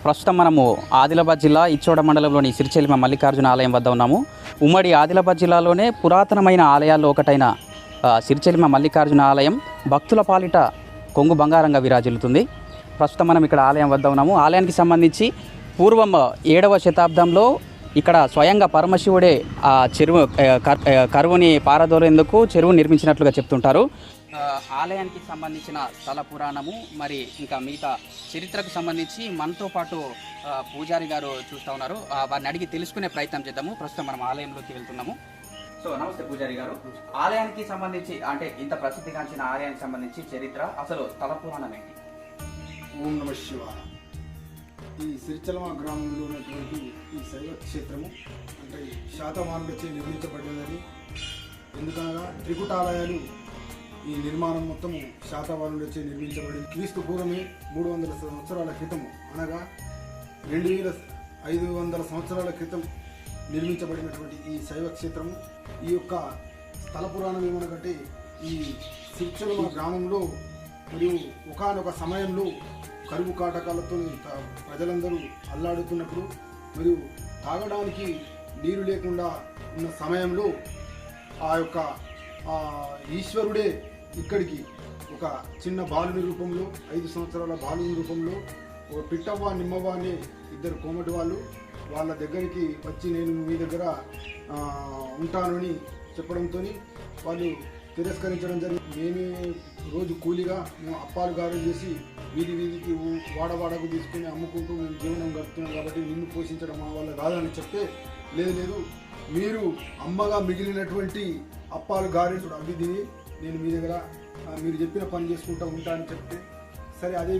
ప్రస్తుతం మనము ఆదిలాబాద్ జిల్లా ఇచ్చోడ మండలంలోని సిరిచెల్మ మల్లికార్జున ఆలయం వద్ద ఉన్నాము. ఉమ్మడి ఆదిలాబాద్ జిల్లాలోనే పురాతనమైన ఆలయాల్లో ఒకటైన సిరిచెల్మ మల్లికార్జున ఆలయం భక్తుల పాలిట కొంగు బంగారంగా విరాజిల్లుతుంది. ప్రస్తుతం మనం ఇక్కడ ఆలయం వద్ద ఉన్నాము. ఆలయానికి సంబంధించి పూర్వం 7వ శతాబ్దంలో ఇక్కడ స్వయంగా పరమశివుడే ఆ చెరువు కరువుని పారదోలేందుకు చెరువు నిర్మించినట్లుగా చెప్తుంటారు. ఆలయానికి సంబంధించిన స్థల పురాణము మరి ఇంకా మిగతా చరిత్రకు సంబంధించి మనతో పాటు పూజారి గారు చూస్తూ ఉన్నారు. వారిని అడిగి తెలుసుకునే ప్రయత్నం చేద్దాము. ప్రస్తుతం మనం ఆలయంలోకి వెళ్తున్నాము. సో నమస్తే పూజారి గారు, ఆలయానికి సంబంధించి అంటే ఇంత ప్రసిద్ధిగాంచిన ఆలయానికి సంబంధించి చరిత్ర, అసలు స్థల పురాణం ఏంటి? ఓం నమ శివాయ. ఈ సిరిచెల్మ గ్రామంలో ఉన్నటువంటి ఈ శైవ క్షేత్రము అంటే శాతవాహనులచే నిర్మించబడినదని, ఎందుకనగా త్రికుటాలయాలు ఈ నిర్మాణం మొత్తము శాతవాహనులచే నిర్మించబడింది. క్రీస్తు పూర్వమే 300 సంవత్సరాల క్రితము, అనగా 2500 సంవత్సరాల క్రితం నిర్మించబడినటువంటి ఈ శైవ క్షేత్రము. ఈ యొక్క స్థల పురాణం ఏమనకంటే, ఈ సిరిచెల్మ గ్రామంలో మరియు ఒకానొక సమయంలో కరువు కాటకాలతో ప్రజలందరూ అల్లాడుతున్నప్పుడు మరియు తాగడానికి నీరు లేకుండా ఉన్న సమయంలో ఆ యొక్క ఈశ్వరుడే ఇక్కడికి ఒక చిన్న బాలుని రూపంలో, 5 సంవత్సరాల బాలుని రూపంలో, ఒక పిట్టవ్వ నిమ్మవ్వ అనే 2 కోమటి వాళ్ళు వాళ్ళ దగ్గరికి వచ్చి నేను మీ దగ్గర ఉంటానని చెప్పడంతో వాళ్ళు తిరస్కరించడం జరిగింది. మేమే రోజు కూలీగా మేము అప్పాలు గారెలు చేసి వీధి వీధికి వాడవాడకు తీసుకుని అమ్ముకుంటూ మేము జీవనం గడుపుతున్నాం కాబట్టి నిన్ను పోషించడం మా వల్ల కాదని చెప్తే, లేదు మీరు అమ్మగా మిగిలినటువంటి అప్పాలు గారెలు అవి తిని నేను మీ దగ్గర మీరు చెప్పిన పని చేసుకుంటూ ఉంటా అని చెప్తే, సరే అదే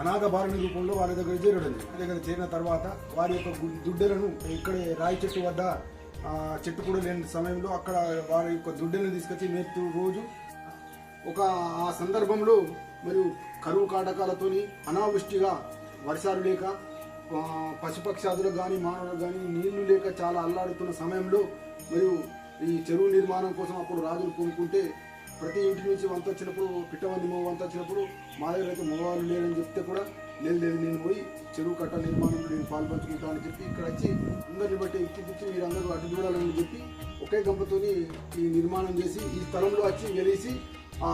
అనాథ బాలుని రూపంలో వాళ్ళ దగ్గర చేరడం. వాళ్ళ దగ్గర చేరిన తర్వాత వారి యొక్క దుడ్డెలను ఇక్కడే రాయి చెట్టు వద్ద చెట్టు కూడా లేని సమయంలో అక్కడ వారి యొక్క దుడ్డెలను తీసుకొచ్చి మేపుతూ రోజు ఆ సందర్భంలో మరియు కరువు కాటకాలతోని అనావృష్టిగా వర్షాలు లేక పశుపక్షాదులకు కానీ మానవులకు కానీ నీళ్లు లేక చాలా అల్లాడుతున్న సమయంలో మరియు ఈ చెరువు నిర్మాణం కోసం అప్పుడు రాజులు కొనుక్కుంటే ప్రతి ఇంటి నుంచి వంత వచ్చినప్పుడు పిట్టవంది వంత వచ్చినప్పుడు మా దగ్గర అయితే మగవాళ్ళు లేరని చెప్తే కూడా లేదు నేను పోయి చెరువు కట్ట నిర్మాణంలో నేను పాల్పంచుకుంటా అని చెప్పి ఇక్కడ వచ్చి అందరిని బట్టి ఎక్కిపించి మీరందరూ అటు చూడాలని చెప్పి ఒకే గంపతోని ఈ నిర్మాణం చేసి ఈ స్థలంలో వచ్చి వెలిసి ఆ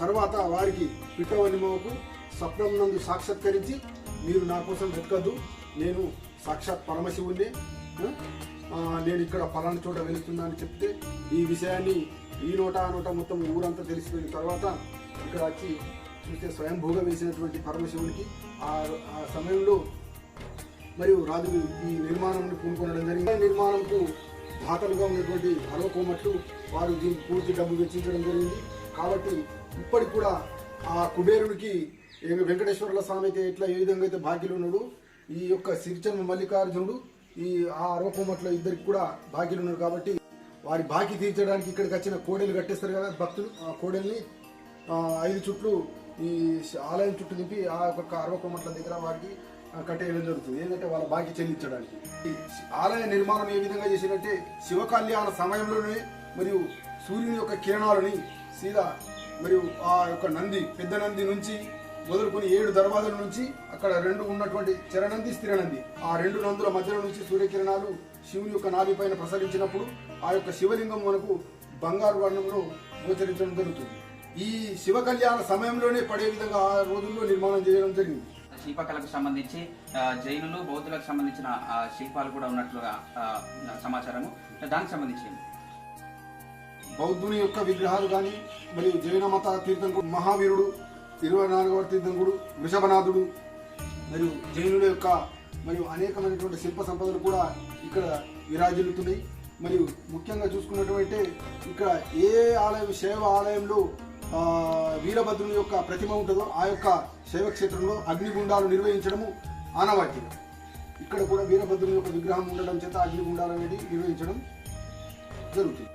తర్వాత వారికి పిట్టవనిమకు స్వప్నం నందు సాక్షాత్కరించి మీరు నా కోసం వెతకద్దు, నేను సాక్షాత్ పరమశివుణ్ణి, నేను ఇక్కడ పలానా చోట వెళుతున్నా అని చెప్తే ఈ విషయాన్ని ఈ నోట ఆ నోట మొత్తం ఊరంతా తెలిసిపోయిన తర్వాత ఇక్కడ వచ్చి చూస్తే స్వయంభూగా వేసినటువంటి పరమశివునికి ఆ సమయంలో మరియు రాజులు ఈ నిర్మాణాన్ని పూనుకొనడం జరిగింది. నిర్మాణంకు దాతలుగా ఉన్నటువంటి అరవకోమట్లు వారు దీనికి పూర్తి డబ్బు వెచ్చించడం జరిగింది. కాబట్టి ఇప్పటికి కూడా ఆ కుబేరుడికి వెంకటేశ్వరుల స్వామి అయితే ఎట్లా ఏ విధంగా అయితే భాగ్యులు ఉన్నాడు, ఈ యొక్క సిరిచెల్మ మల్లికార్జునుడు ఈ ఆ అరవకోమట్ల ఇద్దరికి కూడా భాగ్యులు ఉన్నారు. కాబట్టి వారి బాకీ తీర్చడానికి ఇక్కడికి వచ్చిన కోడెలు కట్టేస్తారు కదా భక్తులు, ఆ కోడెల్ని 5 చుట్లు ఈ ఆలయం చుట్టూ దింపి ఆ యొక్క అరవకోమట్ల దగ్గర వారికి కట్టేయడం జరుగుతుంది. ఏంటంటే వాళ్ళ బాకీ చెల్లించడానికి. ఈ ఆలయ నిర్మాణం ఏ విధంగా చేసినట్టే శివ కళ్యాణ సమయంలోనే మరియు సూర్యుని యొక్క కిరణాలని సీదా మరియు ఆ యొక్క నంది పెద్ద నంది నుంచి మొదలుకొని 7 దర్వాజల నుంచి అక్కడ 2 ఉన్నటువంటి చరనంది స్థిరనంది ఆ 2 నందుల మధ్యలో నుంచి సూర్యకిరణాలు శివుని యొక్క నాభి పైన ప్రసరించినప్పుడు ఆ యొక్క శివలింగం మనకు బంగారు వర్ణంలో గోచరించడం జరుగుతుంది. ఈ శివ కళ్యాణ సమయంలోనే పడే విధంగా ఆ రోజుల్లో నిర్మాణం చేయడం జరిగింది. శిల్పకళకు సంబంధించి జైనులు బౌద్ధులకు సంబంధించిన శిల్పాలు కూడా ఉన్నట్లుగా సమాచారము. దానికి సంబంధించి బౌద్ధుని యొక్క విగ్రహాలు కానీ మరియు జైన మత తీర్థంకుడు మహావీరుడు 24వ తీర్థంకుడు వృషభనాథుడు మరియు జైనుల యొక్క మరియు అనేకమైనటువంటి శిల్ప సంపదలు కూడా ఇక్కడ విరాజిల్లుతున్నాయి. మరియు ముఖ్యంగా చూసుకున్నటువంటి ఇక్కడ ఏ ఆలయం శైవ ఆలయంలో వీరభద్రుని యొక్క ప్రతిమ ఉంటుందో ఆ యొక్క శైవ క్షేత్రంలో అగ్నిగుండాలు నిర్వహించడము ఆనవాయితీ. ఇక్కడ కూడా వీరభద్రుని యొక్క విగ్రహం ఉండడం చేత అగ్నిగుండాలు అనేది నిర్వహించడం జరుగుతుంది.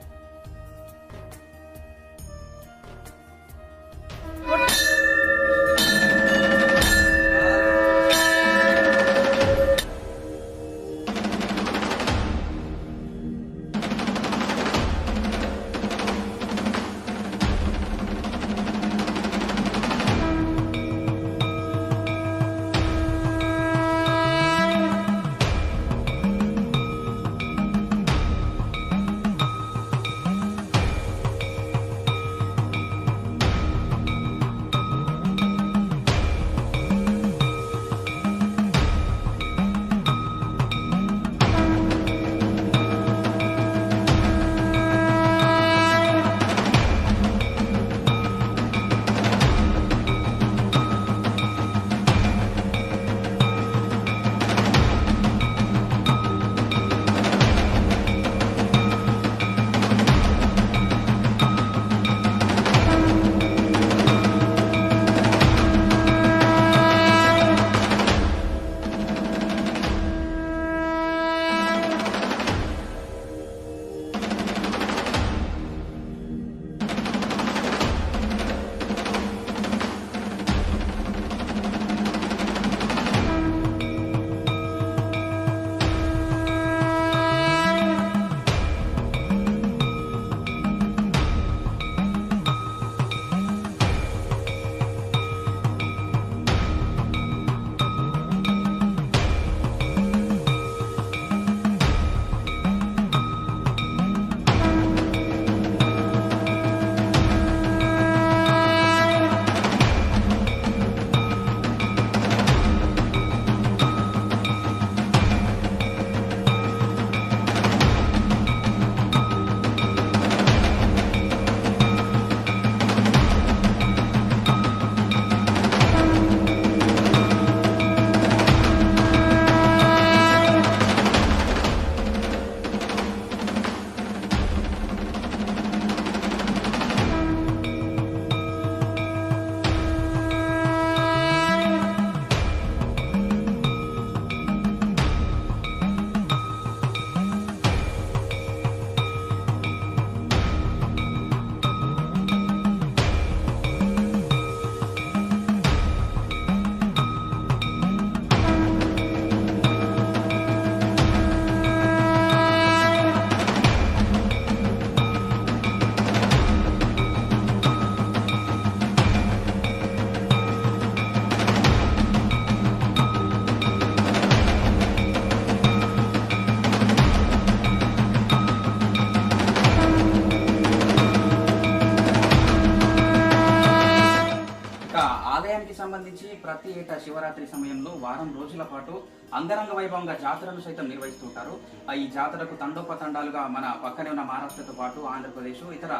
ప్రతి ఏటా శివరాత్రి సమయంలో వారం రోజుల పాటు అంగరంగ వైభవంగా జాతరను సైతం నిర్వహిస్తుంటారు. ఈ జాతరకు తండోపతండాలుగా మన పక్కనే ఉన్న మహారాష్ట్రతో పాటు ఆంధ్రప్రదేశ్ ఇతర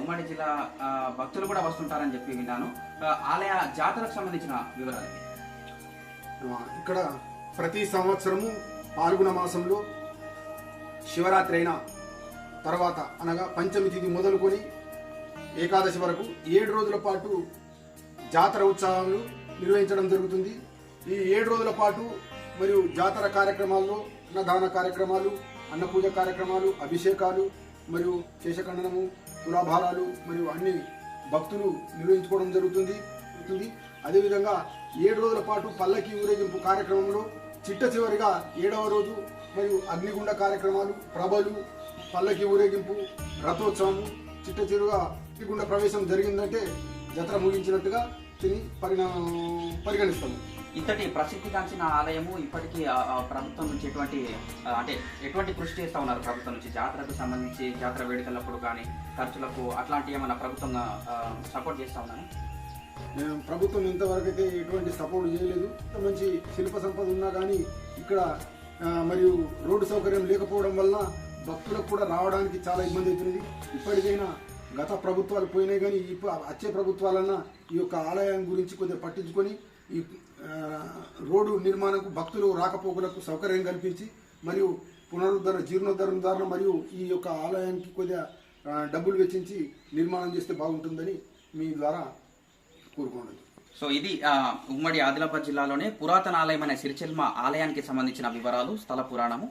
ఉమ్మడి జిల్లా భక్తులు కూడా వస్తుంటారని చెప్పి విన్నాను. ఆలయ జాతరకు సంబంధించిన వివరాలు ఇక్కడ ప్రతి సంవత్సరము పాల్గొన మాసంలో శివరాత్రి అయిన తర్వాత అనగా పంచమి తిథి మొదలుకొని ఏకాదశి వరకు 7 రోజుల పాటు జాతర ఉత్సవాలు నిర్వహించడం జరుగుతుంది. ఈ 7 రోజుల పాటు మరియు జాతర కార్యక్రమాల్లో అన్నదాన కార్యక్రమాలు, అన్నపూజ కార్యక్రమాలు, అభిషేకాలు మరియు శేషఖండనము, తులాభారాలు మరియు అన్ని భక్తులు నిర్వహించుకోవడం జరుగుతుంది. అదేవిధంగా 7 రోజుల పాటు పల్లకి ఊరేగింపు కార్యక్రమంలో చిట్ట చివరిగా 7వ రోజు మరియు అగ్నిగుండ కార్యక్రమాలు, ప్రభలు, పల్లకి ఊరేగింపు, రథోత్సవము, చిట్ట చివరిగా అగ్నిగుండ ప్రవేశం జరిగిందంటే జాతర ముగించినట్టుగా పరిగణిస్తాము. ఇంతటి ప్రసిద్ధిగాంచిన ఆలయము ఇప్పటికీ ప్రభుత్వం నుంచి ఎటువంటి కృషి చేస్తూ ఉన్నారు? ప్రభుత్వం నుంచి జాతరకు సంబంధించి జాతర వేడుకలప్పుడు కానీ ఖర్చులకు అట్లాంటి ఏమైనా ప్రభుత్వం సపోర్ట్ చేస్తూ ఉన్నాను? ప్రభుత్వం ఇంతవరకు అయితే ఎటువంటి సపోర్ట్ చేయలేదు. మంచి శిల్ప సంపద ఉన్నా కానీ ఇక్కడ మరియు రోడ్డు సౌకర్యం లేకపోవడం వల్ల భక్తులకు కూడా రావడానికి చాలా ఇబ్బంది అవుతుంది. ఇప్పటికైనా గత ప్రభుత్వాలు పోయినాయి కానీ వచ్చే ప్రభుత్వాలన్నా ఈ యొక్క ఆలయం గురించి కొద్దిగా పట్టించుకొని ఈ రోడ్డు నిర్మాణంకు భక్తులు రాకపోకలకు సౌకర్యం కల్పించి మరియు పునరుద్ధరణ జీర్ణోద్ధరణ మరియు ఈ యొక్క ఆలయానికి కొద్దిగా డబ్బులు వెచ్చించి నిర్మాణం చేస్తే బాగుంటుందని మీ ద్వారా కోరుకోండి. సో ఇది ఉమ్మడి ఆదిలాబాద్ జిల్లాలోనే పురాతన ఆలయమైన సిరిచెల్మ ఆలయానికి సంబంధించిన వివరాలు, స్థల పురాణము.